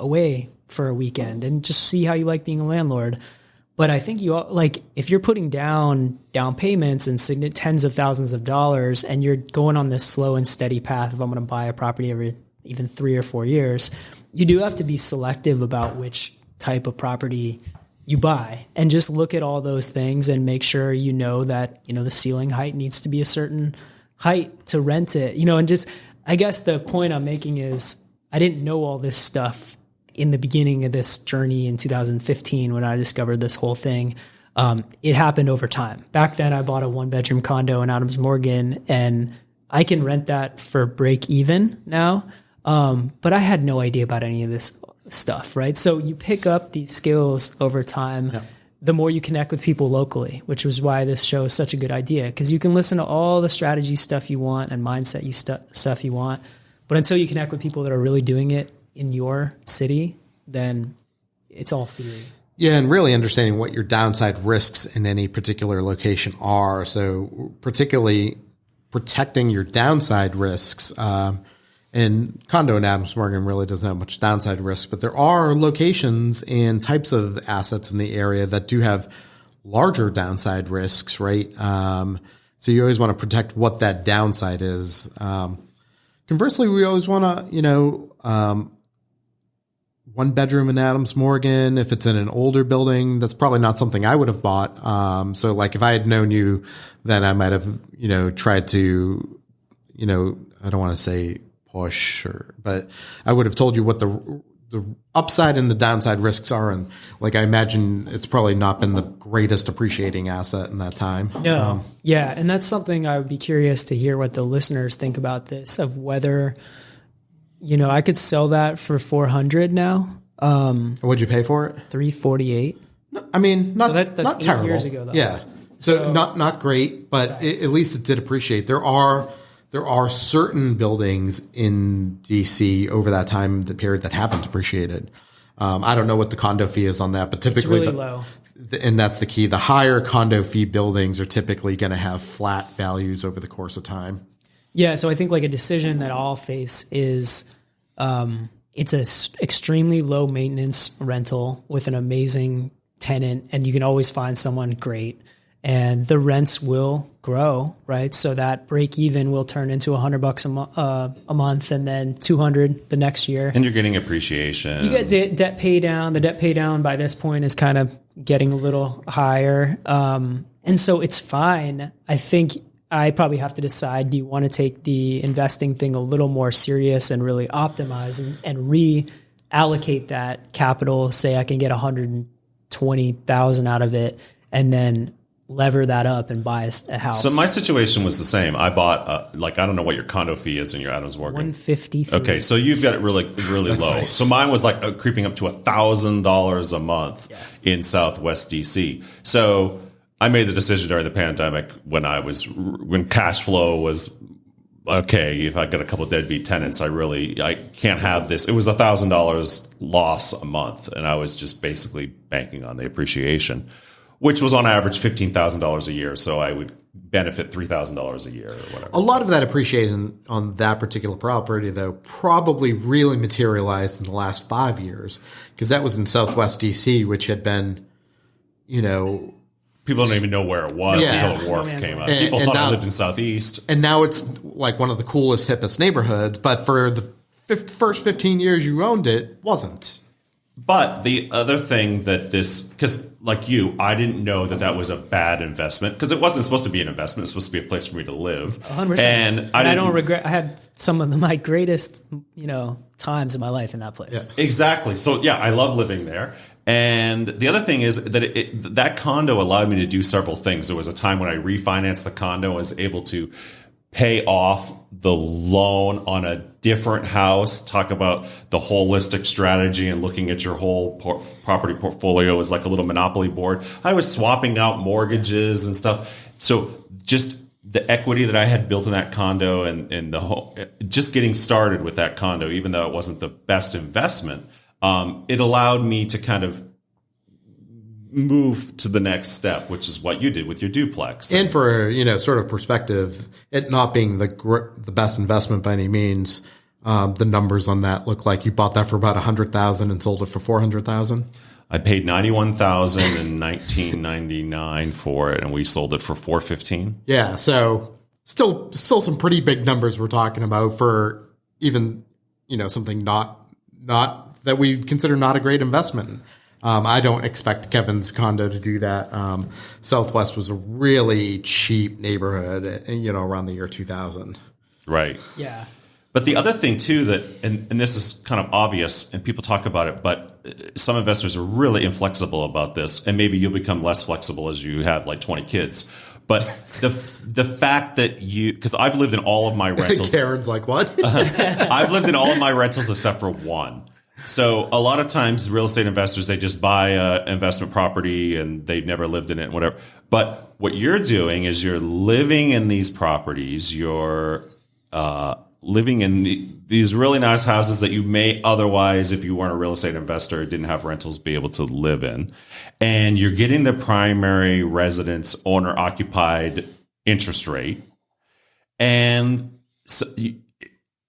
Speaker 4: away for a weekend and just see how you like being a landlord. But I think if you're putting down payments and tens of thousands of dollars, and you're going on this slow and steady path, if I'm going to buy a property every even 3 or 4 years, you do have to be selective about which type of property you buy, and just look at all those things and make sure that the ceiling height needs to be a certain height to rent it. And just, I guess the point I'm making is I didn't know all this stuff in the beginning of this journey in 2015 when I discovered this whole thing. It happened over time. Back then I bought a 1-bedroom condo in Adams Morgan, and I can rent that for break even now. But I had no idea about any of this stuff, right? So you pick up these skills over time. Yeah. The more you connect with people locally, which was why this show is such a good idea, because you can listen to all the strategy stuff you want and mindset stuff you want, but until you connect with people that are really doing it in your city, then it's all theory.
Speaker 2: Yeah, and really understanding what your downside risks in any particular location are. So particularly protecting your downside risks. And condo in Adams Morgan really doesn't have much downside risk, but there are locations and types of assets in the area that do have larger downside risks, right? So you always want to protect what that downside is. Conversely, we always want to, 1 bedroom in Adams Morgan, if it's in an older building, that's probably not something I would have bought. So like if I had known you, then I might have, tried to, I don't want to say push, but I would have told you what the upside and the downside risks are. And like, I imagine it's probably not been the greatest appreciating asset in that time.
Speaker 4: No. Yeah. And that's something I would be curious to hear what the listeners think about this, of whether, I could sell that for $400 now.
Speaker 2: What'd you pay for it?
Speaker 4: $348.
Speaker 2: No, I mean, not,
Speaker 4: so that's
Speaker 2: not
Speaker 4: 8
Speaker 2: terrible.
Speaker 4: Years ago though.
Speaker 2: Yeah. So not great, but at least it did appreciate. There are certain buildings in DC over that time, the period, that haven't appreciated. I don't know what the condo fee is on that, but typically
Speaker 4: it's really low.
Speaker 2: And that's the key. The higher condo fee buildings are typically going to have flat values over the course of time.
Speaker 4: Yeah. So I think like a decision that I'll face is, it's a extremely low maintenance rental with an amazing tenant, and you can always find someone great. And the rents will grow, right? So that break even will turn into $100 a month, and then $200 the next year.
Speaker 3: And you're getting appreciation.
Speaker 4: You get debt pay down. The debt pay down by this point is kind of getting a little higher. And so it's fine. I think I probably have to decide, do you want to take the investing thing a little more serious and really optimize and reallocate that capital? Say I can get $120,000 out of it, and then lever that up and buy a house.
Speaker 3: So my situation was the same. I bought, I don't know what your condo fee is in your Adams Morgan.
Speaker 4: $153.
Speaker 3: Okay, so you've got it really, really low.
Speaker 2: Nice.
Speaker 3: So mine was like creeping up to $1,000 a month in Southwest DC. So I made the decision during the pandemic when cash flow was okay, if I got a couple of deadbeat tenants, I can't have this. It was $1,000 loss a month, and I was just basically banking on the appreciation, which was on average $15,000 a year. So I would benefit $3,000 a year or whatever.
Speaker 2: A lot of that appreciation on that particular property, though, probably really materialized in the last 5 years, because that was in Southwest DC, which had been,
Speaker 3: people don't even know where it was until the wharf came up. People thought I lived in Southeast.
Speaker 2: And now it's like one of the coolest, hippest neighborhoods. But for the first 15 years you owned it, wasn't.
Speaker 3: But the other thing that because like you, I didn't know that was a bad investment, because it wasn't supposed to be an investment. It's supposed to be a place for me to live.
Speaker 4: 100%.
Speaker 3: And
Speaker 4: I don't regret. I had some of my greatest, times in my life in that place.
Speaker 3: Yeah. Exactly. So yeah, I love living there. And the other thing is that that condo allowed me to do several things. There was a time when I refinanced the condo and was able to pay off the loan on a different house. Talk about the holistic strategy and looking at your whole property portfolio as like a little monopoly board. I was swapping out mortgages and stuff. So just the equity that I had built in that condo and the whole, just getting started with that condo, even though it wasn't the best investment, it allowed me to kind of move to the next step, which is what you did with your duplex.
Speaker 2: And for, sort of perspective, it not being the best investment by any means, the numbers on that look like you bought that for about $100,000 and sold it for $400,000.
Speaker 3: I paid $91,000 in 1999 for it, and we sold it for $415,000.
Speaker 2: Yeah, so still some pretty big numbers we're talking about for even, something not that we consider not a great investment. I don't expect Kevin's condo to do that. Southwest was a really cheap neighborhood, around the year 2000.
Speaker 3: Right.
Speaker 4: Yeah.
Speaker 3: But the other thing too and this is kind of obvious and people talk about it, but some investors are really inflexible about this, and maybe you'll become less flexible as you have like 20 kids. But the fact that because I've lived in all of my rentals.
Speaker 2: Karen's like, what?
Speaker 3: I've lived in all of my rentals except for one. So a lot of times real estate investors, they just buy an investment property and they've never lived in it, whatever. But what you're doing is you're living in these properties. You're living in these really nice houses that you may otherwise, if you weren't a real estate investor, didn't have rentals, be able to live in. And you're getting the primary residence owner occupied interest rate. And so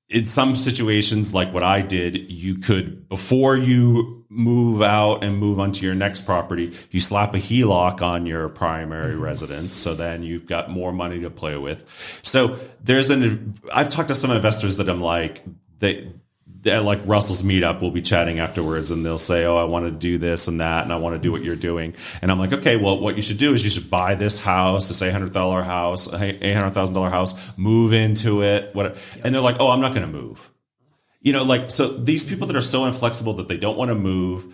Speaker 3: in some situations, like what I did, you could, before you move out and move onto your next property, you slap a HELOC on your primary residence. So then you've got more money to play with. So I've talked to some investors that I'm like, they're like Russell's meetup. We'll be chatting afterwards and they'll say, oh, I want to do this and that, and I want to do what you're doing. And I'm like, okay, well, what you should do is you should buy this house, this $800,000 house, move into it. And they're like, oh, I'm not going to move. So these people that are so inflexible that they don't want to move,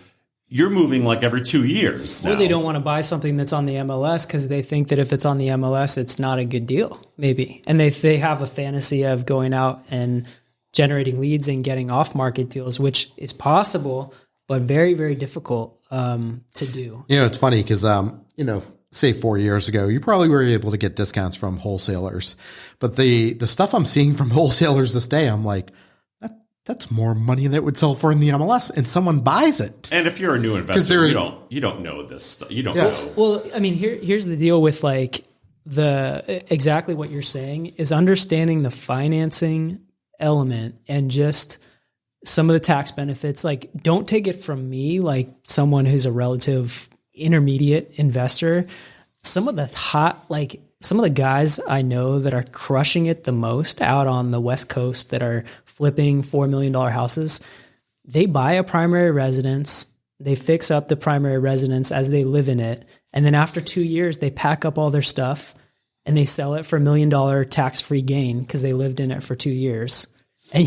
Speaker 3: you're moving like every 2 years now.
Speaker 4: Or they don't want to buy something that's on the MLS because they think that if it's on the MLS, it's not a good deal, maybe. And they have a fantasy of going out and generating leads and getting off-market deals, which is possible, but very, very difficult to do.
Speaker 2: It's funny because, say 4 years ago, you probably were able to get discounts from wholesalers. But the stuff I'm seeing from wholesalers this day, I'm like, that's more money that would sell for in the MLS, and someone buys it.
Speaker 3: And if you're a new investor, you don't know this stuff. You don't know.
Speaker 4: Well, I mean, here's the deal with like exactly what you're saying is understanding the financing element and just some of the tax benefits. Like, don't take it from me, like someone who's a relative intermediate investor. Some of the guys I know that are crushing it the most out on the West Coast that are flipping $4 million houses, they buy a primary residence, they fix up the primary residence as they live in it, and then after 2 years, they pack up all their stuff and they sell it for $1 million tax-free gain because they lived in it for 2 years. And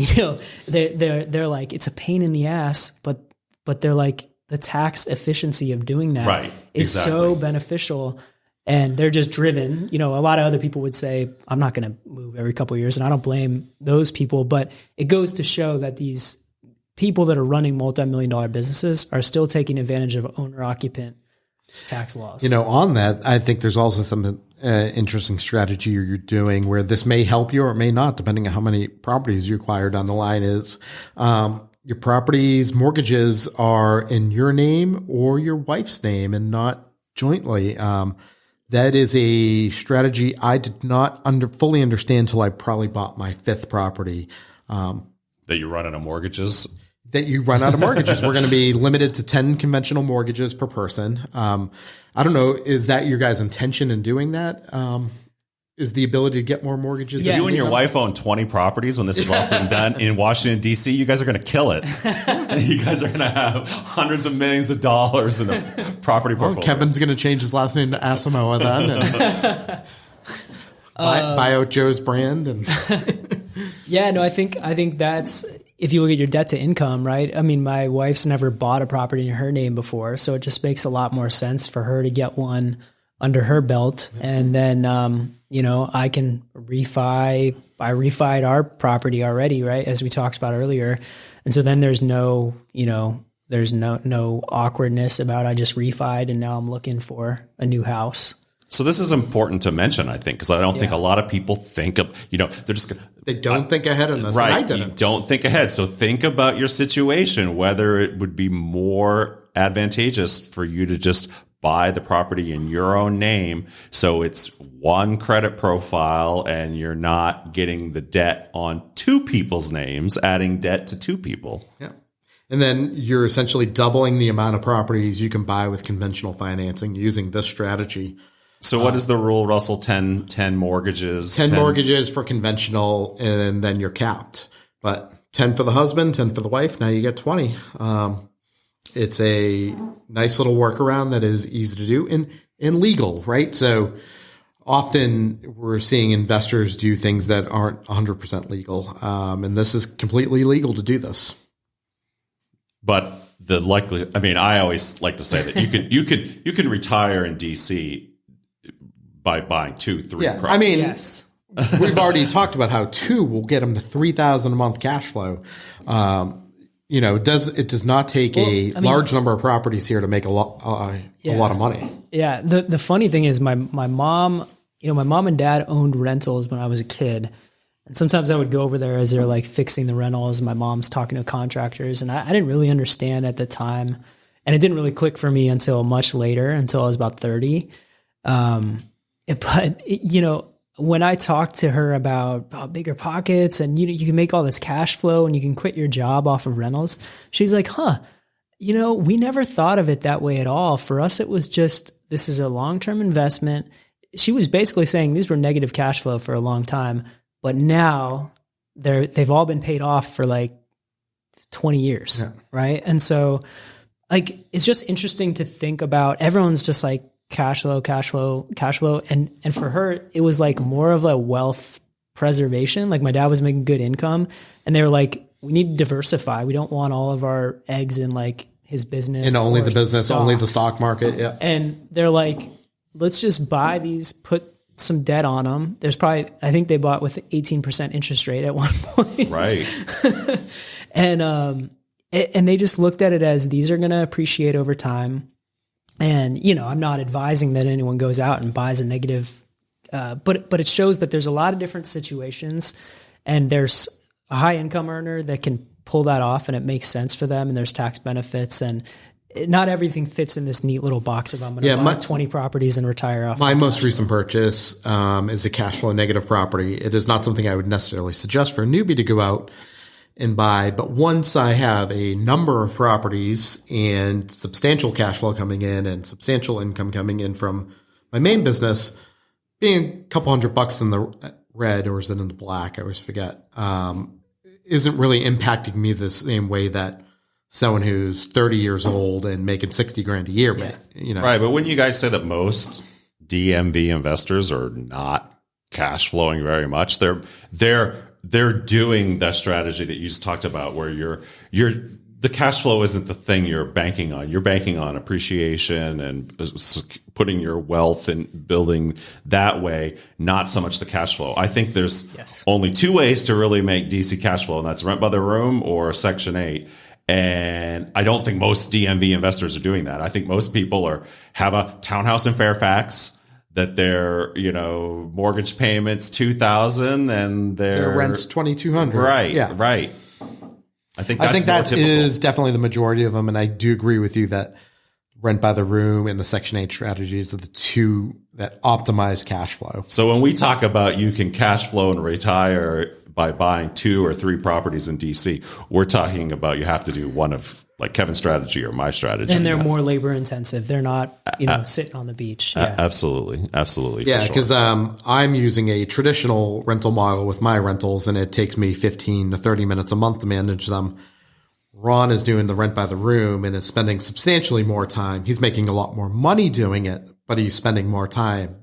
Speaker 4: they're like, it's a pain in the ass, but they're like, the tax efficiency of doing that is so beneficial. And they're just driven. A lot of other people would say, I'm not going to move every couple of years, and I don't blame those people. But it goes to show that these people that are running multi-million-dollar businesses are still taking advantage of owner-occupant tax laws.
Speaker 2: On that, I think there's also interesting strategy you're doing where this may help you or it may not, depending on how many properties you acquire down the line is, your properties, mortgages are in your name or your wife's name and not jointly. That is a strategy I did not fully understand until I probably bought my fifth property.
Speaker 3: That you run out of mortgages?
Speaker 2: That you run out of mortgages. We're going to be limited to 10 conventional mortgages per person. I don't know. Is that your guys' intention in doing that? Is the ability to get more mortgages?
Speaker 3: If you and your wife own 20 properties when this is all said and done in Washington, D.C., you guys are going to kill it. You guys are going to have hundreds of millions of dollars in a property portfolio.
Speaker 2: Kevin's going to change his last name to Asamoah then. And buy out Joe's brand. And
Speaker 4: yeah, no, I think that's, if you look at your debt to income, right? I mean, my wife's never bought a property in her name before, so it just makes a lot more sense for her to get one under her belt. And then, I can refi. I refied our property already, right? As we talked about earlier. And so then there's no awkwardness about I just refied and now I'm looking for a new house.
Speaker 3: So this is important to mention, I think, because I don't think a lot of people think of,
Speaker 2: they don't think ahead in this.
Speaker 3: Right.
Speaker 2: I didn't.
Speaker 3: You don't think ahead. So think about your situation, whether it would be more advantageous for you to just buy the property in your own name. So it's one credit profile and you're not getting the debt on two people's names, adding debt to two people.
Speaker 2: Yeah. And then you're essentially doubling the amount of properties you can buy with conventional financing using this strategy.
Speaker 3: So what is the rule, Russell? 10 mortgages?
Speaker 2: 10 mortgages for conventional, and then you're capped. But 10 for the husband, 10 for the wife, now you get 20. It's a nice little workaround that is easy to do and legal, right? So often we're seeing investors do things that aren't 100% legal. And this is completely legal to do this.
Speaker 3: But the likelihood, I always like to say that you can retire in DC by buying 2-3 properties.
Speaker 4: Yes.
Speaker 2: We've already talked about how 2 will get them to $3,000 a month cash flow. It does not take large number of properties here to make a lot of money.
Speaker 4: Yeah. The funny thing is my mom, my mom and dad owned rentals when I was a kid. And sometimes I would go over there as they're like fixing the rentals. My mom's talking to contractors and I didn't really understand at the time. And it didn't really click for me until much later, until I was about 30. But when I talked to her about bigger pockets and you can make all this cash flow and you can quit your job off of rentals, she's like, we never thought of it that way at all. For us, it was just, this is a long-term investment. She was basically saying these were negative cash flow for a long time, but now they've all been paid off for like 20 years. Yeah. Right. And so it's just interesting to think about. Everyone's just like, cash flow. And for her, it was like more of a wealth preservation. Like my dad was making good income and they were like, we need to diversify. We don't want all of our eggs in like his business.
Speaker 2: And only the business,
Speaker 4: stocks.
Speaker 2: Only the stock market. Yeah.
Speaker 4: And they're like, let's just buy these, put some debt on them. There's probably, I think they bought with 18% interest rate at one point.
Speaker 3: Right.
Speaker 4: And they just looked at it as these are going to appreciate over time. And, I'm not advising that anyone goes out and buys a negative, but it shows that there's a lot of different situations and there's a high income earner that can pull that off and it makes sense for them and there's tax benefits and not everything fits in this neat little box of I'm going to buy 20 properties and retire off.
Speaker 2: My most recent purchase is a cash flow negative property. It is not something I would necessarily suggest for a newbie to go out and buy. But once I have a number of properties and substantial cash flow coming in and substantial income coming in from my main business, being a couple $100 in the red, or is it in the black? I always forget, isn't really impacting me the same way that someone who's 30 years old and making $60,000 a year. But,
Speaker 3: Right. But wouldn't you guys say that most DMV investors are not cash flowing very much? They're doing that strategy that you just talked about where the cash flow isn't the thing you're banking on. You're banking on appreciation and putting your wealth and building that way, not so much the cash flow. I think there's only 2 ways to really make DC cash flow, and that's rent by the room or Section 8. And I don't think most DMV investors are doing that. I think most people have a townhouse in Fairfax. that their, mortgage payments $2,000 and their
Speaker 2: rent's $2,200.
Speaker 3: Right.
Speaker 2: Yeah.
Speaker 3: Right. I think
Speaker 2: that is definitely the majority of them. And I do agree with you that rent by the room and the Section 8 strategies are the two that optimize cash flow.
Speaker 3: So when we talk about you can cash flow and retire by buying 2 or 3 properties in DC, we're talking about you have to do one of like Kevin's strategy or my strategy.
Speaker 4: And they're more labor intensive. They're not, sitting on the beach. Yeah.
Speaker 3: Absolutely. Absolutely.
Speaker 2: Yeah. Because I'm using a traditional rental model with my rentals, and it takes me 15 to 30 minutes a month to manage them. Ron is doing the rent by the room and is spending substantially more time. He's making a lot more money doing it, but he's spending more time.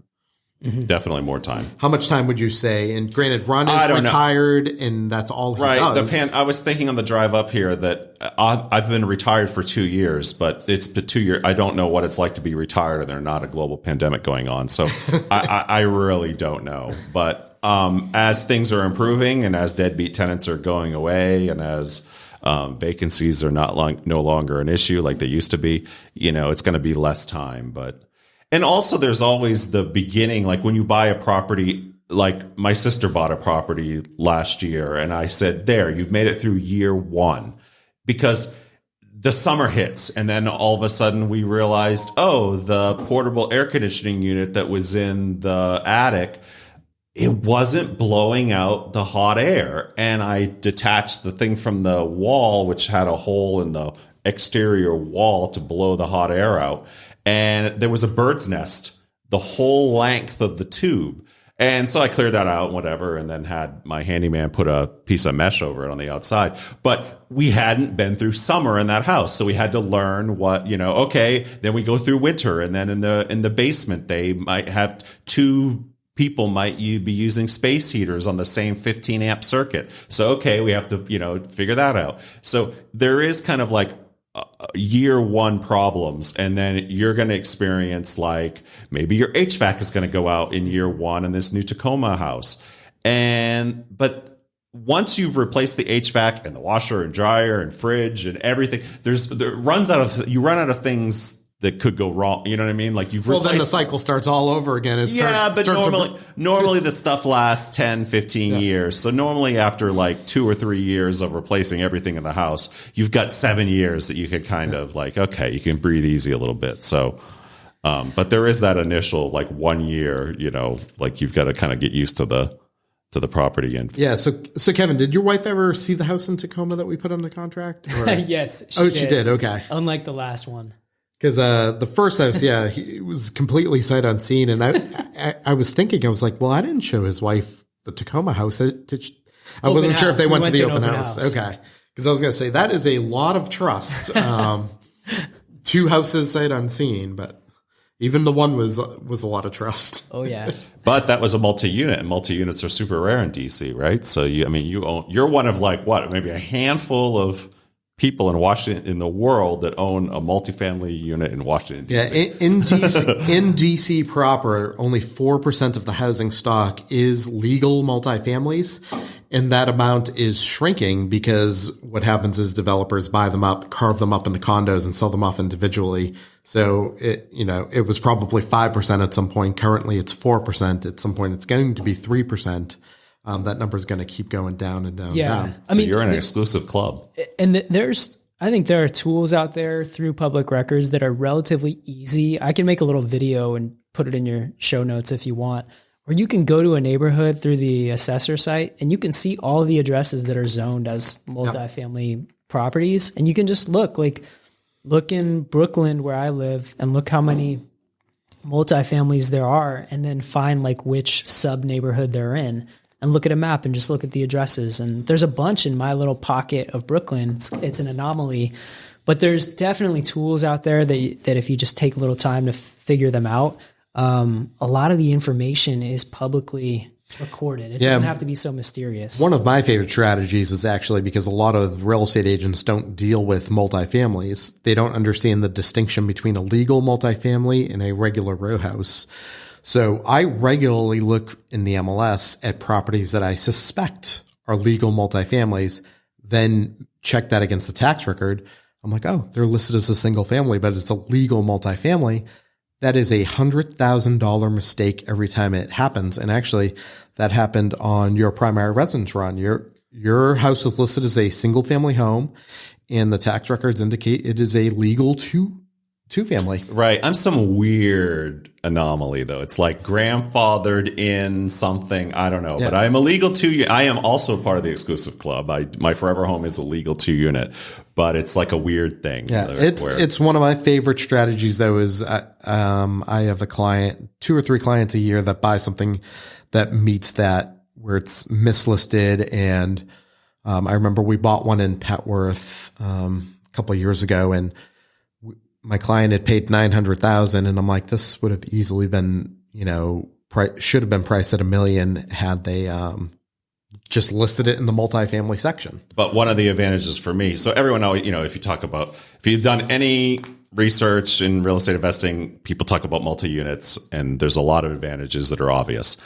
Speaker 3: Mm-hmm. Definitely more time.
Speaker 2: How much time would you say? And granted, Ron is retired, and that's all he does.
Speaker 3: I was thinking on the drive up here that I've been retired for 2 years, but it's been 2 years. I don't know what it's like to be retired and there's not a global pandemic going on. So I really don't know. But as things are improving and as deadbeat tenants are going away and as vacancies are no longer an issue like they used to be, it's going to be less time. And also there's always the beginning, like when you buy a property, like my sister bought a property last year and I said, there, you've made it through year 1, because the summer hits and then all of a sudden we realized, the portable air conditioning unit that was in the attic, it wasn't blowing out the hot air. And I detached the thing from the wall, which had a hole in the exterior wall to blow the hot air out. And there was a bird's nest the whole length of the tube. And so I cleared that out, whatever, and then had my handyman put a piece of mesh over it on the outside. But we hadn't been through summer in that house. So we had to learn what, then we go through winter. And then in the basement, they might have 2 people might be using space heaters on the same 15 amp circuit. So, we have to, figure that out. So there is kind of like year 1 problems, and then you're going to experience like maybe your HVAC is going to go out in year 1 in this new Takoma house. But once you've replaced the HVAC and the washer and dryer and fridge and everything, you run out of things that could go wrong. You know what I mean? Like then
Speaker 2: the cycle starts all over again.
Speaker 3: Normally the stuff lasts 10, 15 years. So normally after like 2 or 3 years of replacing everything in the house, you've got 7 years that you could kind of like, you can breathe easy a little bit. So, but there is that initial like 1 year, like you've got to kind of get used to the property. And
Speaker 2: So Kevin, did your wife ever see the house in Takoma that we put under contract?
Speaker 4: Yes.
Speaker 2: She did. Okay.
Speaker 4: Unlike the last one.
Speaker 2: Because the first house, it was completely sight unseen. And I was thinking, I was like, well, I didn't show his wife the Takoma house. I wasn't sure if they went to the open house. Okay. Because I was going to say, that is a lot of trust. 2 houses sight unseen, but even the one was a lot of trust.
Speaker 4: Oh, yeah.
Speaker 3: But that was a multi-unit, and multi-units are super rare in DC, right? So, you're one of like, maybe a handful of people in Washington, in the world, that own a multifamily unit in Washington, D.C.
Speaker 2: Yeah, in DC proper, only 4% of the housing stock is legal multifamilies, and that amount is shrinking because what happens is developers buy them up, carve them up into condos, and sell them off individually. So it was probably 5% at some point. Currently, it's 4%. At some point, it's going to be 3%. That number is going to keep going down and down and down.
Speaker 3: So you're in an exclusive club.
Speaker 4: And I think there are tools out there through public records that are relatively easy. I can make a little video and put it in your show notes if you want, where you can go to a neighborhood through the assessor site and you can see all the addresses that are zoned as multifamily properties. And you can just look in Brookland where I live and look how many multifamilies there are, and then find like which sub neighborhood they're in. And look at a map and just look at the addresses. And there's a bunch in my little pocket of Brooklyn. It's an anomaly. But there's definitely tools out there that if you just take a little time to figure them out, a lot of the information is publicly recorded. It doesn't have to be so mysterious.
Speaker 2: One of my favorite strategies is actually because a lot of real estate agents don't deal with multifamilies. They don't understand the distinction between a legal multifamily and a regular row house. So I regularly look in the MLS at properties that I suspect are legal multifamilies, then check that against the tax record. I'm like, they're listed as a single family, but it's a legal multifamily. that is $100,000 mistake every time it happens. And actually, that happened on your primary residence run. Your house is listed as a single family home, and the tax records indicate it is a legal two family.
Speaker 3: Right. I'm some weird anomaly, though. It's like grandfathered in something. I don't know. Yeah. But I am a legal I am also part of the exclusive club. My forever home is a legal 2-unit, but it's like a weird thing.
Speaker 2: Yeah. It's one of my favorite strategies, though, is I have a client, 2 or 3 clients a year that buy something that meets that, where it's mislisted. And I remember we bought one in Petworth a couple of years ago, and my client had paid $900,000, and I'm like, this would have easily been, should have been priced at $1 million had they just listed it in the multifamily section.
Speaker 3: But one of the advantages for me, so everyone always, if you've done any research in real estate investing, people talk about multi-units, and there's a lot of advantages that are obvious.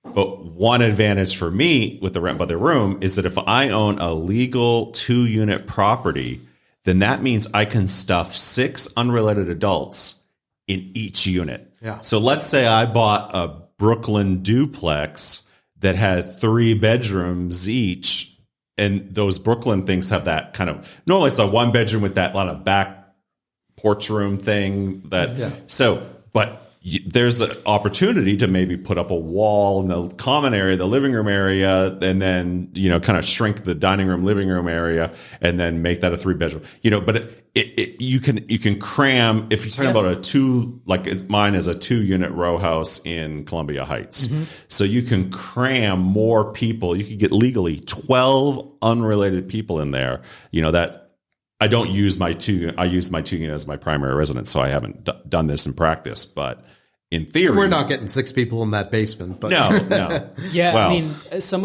Speaker 3: But one advantage for me with the rent by the room is that if I own a legal 2-unit property, then that means I can stuff 6 unrelated adults in each unit.
Speaker 2: Yeah.
Speaker 3: So let's say I bought a Brookland duplex that had 3 bedrooms each, and those Brookland things have that kind of, normally it's a 1 bedroom with that lot of back porch room thing but there's an opportunity to maybe put up a wall in the common area, the living room area, and then, kind of shrink the dining room, living room area, and then make that a 3-bedroom, but you can cram, if you're talking about a 2, like mine is a 2-unit row house in Columbia Heights. Mm-hmm. So you can cram more people. You could get legally 12 unrelated people in there, that I don't use I use my 2 unit as my primary residence. So I haven't done this in practice, but in theory,
Speaker 2: we're not getting 6 people in that basement, but
Speaker 3: no.
Speaker 4: Yeah. Well, I mean, some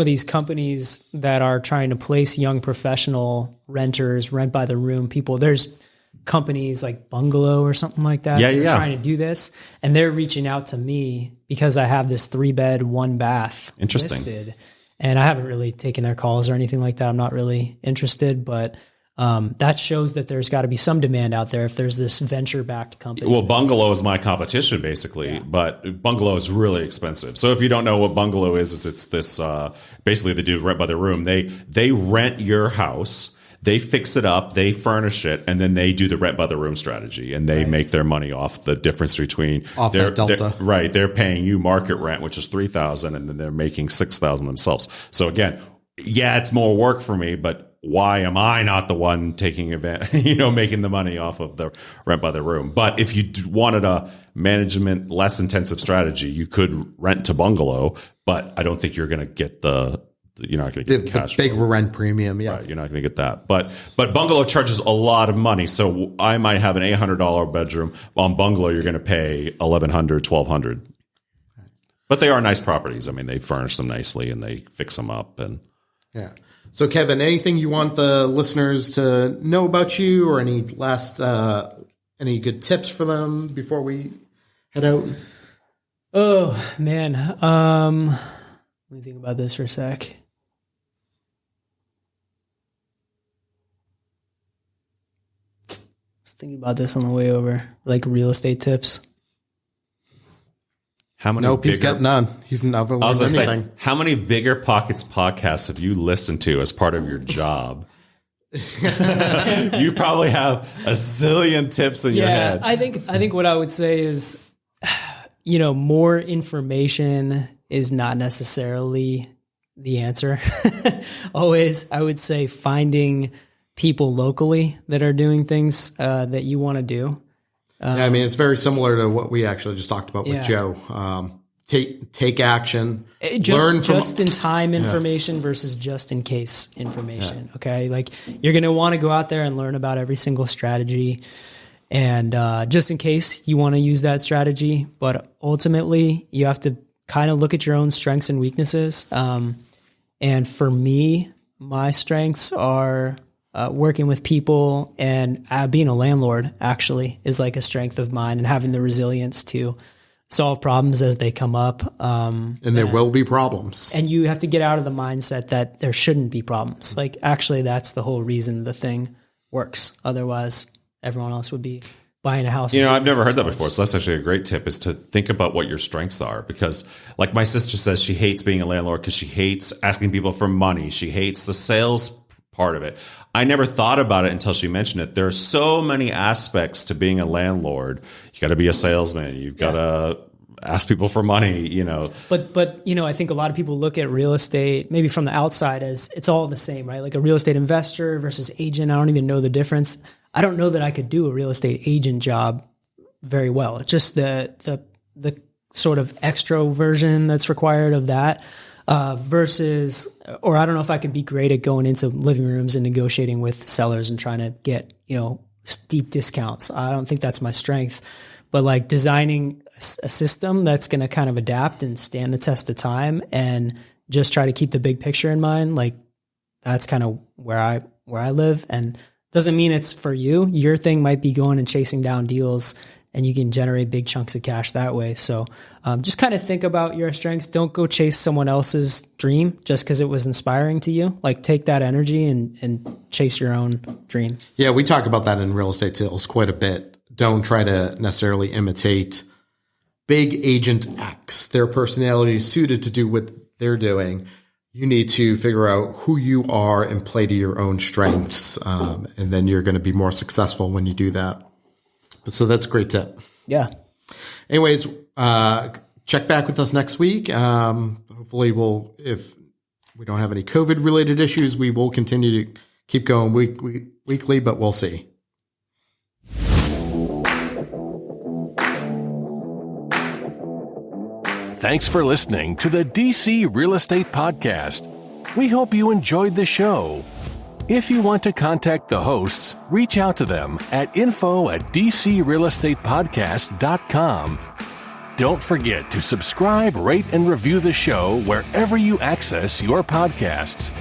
Speaker 4: of these companies that are trying to place young professional renters, rent by the room people, there's companies like Bungalow or something like that.
Speaker 3: Yeah,
Speaker 4: trying to do this, and they're reaching out to me because I have this 3-bed, 1-bath listed, and I haven't really taken their calls or anything like that. I'm not really interested, but that shows that there's got to be some demand out there if there's this venture-backed company.
Speaker 3: Well, Bungalow is my competition, basically, but Bungalow is really expensive. So if you don't know what Bungalow is it's this basically they do rent by the room. They rent your house, they fix it up, they furnish it, and then they do the rent by the room strategy, and they make their money off the difference between
Speaker 2: that delta.
Speaker 3: They're paying you market rent, which is $3,000, and then they're making $6,000 themselves. So again, it's more work for me, but why am I not the one taking advantage, making the money off of the rent by the room? But if you wanted a management less intensive strategy, you could rent to Bungalow, but I don't think you're going to get you're not going to get cash
Speaker 2: big rent premium. Yeah.
Speaker 3: Right, you're not going to get that. But Bungalow charges a lot of money. So I might have an $800 bedroom. On Bungalow, you're going to pay $1,100, $1,200. But they are nice properties. I mean, they furnish them nicely and they fix them up. And
Speaker 2: yeah. So, Kevin, anything you want the listeners to know about you, or any last any good tips for them before we head out?
Speaker 4: Oh man, let me think about this for a sec. I was thinking about this on the way over, like real estate tips.
Speaker 2: He's got none. He's never learned anything.
Speaker 3: How many Bigger Pockets podcasts have you listened to as part of your job? You probably have a zillion tips in your head.
Speaker 4: I think what I would say is, more information is not necessarily the answer. Always, I would say finding people locally that are doing things that you want to do.
Speaker 2: I mean, it's very similar to what we actually just talked about with Joe. Take action. Learn from
Speaker 4: just in time information versus just in case information. Yeah. Okay, like you're going to want to go out there and learn about every single strategy, and just in case you want to use that strategy. But ultimately, you have to kind of look at your own strengths and weaknesses. And for me, my strengths are working with people, and being a landlord actually is like a strength of mine, and having the resilience to solve problems as they come up.
Speaker 2: And there will be problems.
Speaker 4: And you have to get out of the mindset that there shouldn't be problems. Like, actually, that's the whole reason the thing works. Otherwise, everyone else would be buying a house.
Speaker 3: I've never heard that before. So that's actually a great tip, is to think about what your strengths are. Because like my sister says, she hates being a landlord because she hates asking people for money. She hates the sales part of it. I never thought about it until she mentioned it. There are so many aspects to being a landlord. You got to be a salesman. You've got to ask people for money,
Speaker 4: But I think a lot of people look at real estate maybe from the outside as it's all the same, right? Like a real estate investor versus agent. I don't even know the difference. I don't know that I could do a real estate agent job very well. It's just the sort of extra version that's required of that. Versus, or I don't know if I could be great at going into living rooms and negotiating with sellers and trying to get, steep discounts. I don't think that's my strength, but like designing a system that's going to kind of adapt and stand the test of time and just try to keep the big picture in mind. Like that's kind of where I live, and doesn't mean it's for you. Your thing might be going and chasing down deals, and you can generate big chunks of cash that way. So just kind of think about your strengths. Don't go chase someone else's dream just because it was inspiring to you. Like take that energy and chase your own dream.
Speaker 2: Yeah, we talk about that in real estate sales quite a bit. Don't try to necessarily imitate big agent X. Their personality is suited to do what they're doing. You need to figure out who you are and play to your own strengths. And then you're going to be more successful when you do that. So that's a great tip.
Speaker 4: Yeah.
Speaker 2: Anyways, check back with us next week. Hopefully if we don't have any COVID related issues, we will continue to keep going weekly, but we'll see.
Speaker 1: Thanks for listening to the DC Real Estate Podcast. We hope you enjoyed the show. If you want to contact the hosts, reach out to them at info@dcrealestatepodcast.com. Don't forget to subscribe, rate, and review the show wherever you access your podcasts.